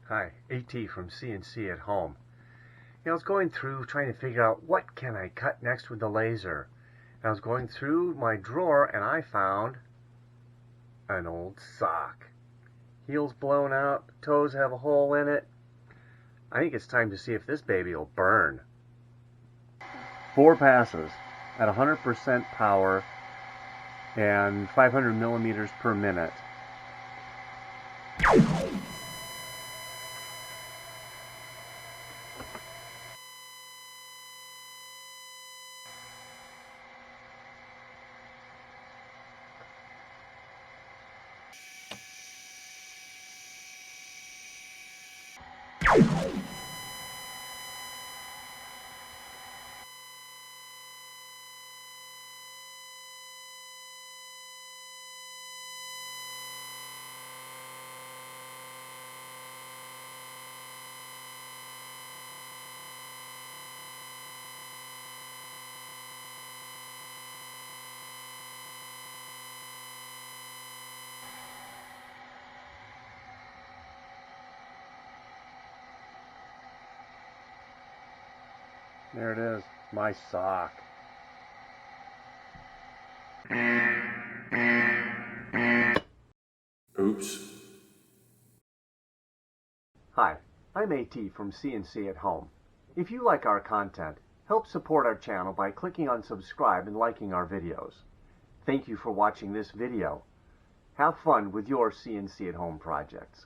Hi, AT from CNC at Home. I was going through trying to figure out what can I cut next with the laser. And I was going through my drawer and I found an old sock. Heel's blown out, toes have a hole in it. I think it's time to see if this baby will burn. 4 passes at 100% power and 500 millimeters per minute. There it is, my sock. Oops. Hi, I'm AT from CNC at Home. If you like our content, help support our channel by clicking on subscribe and liking our videos. Thank you for watching this video. Have fun with your CNC at Home projects.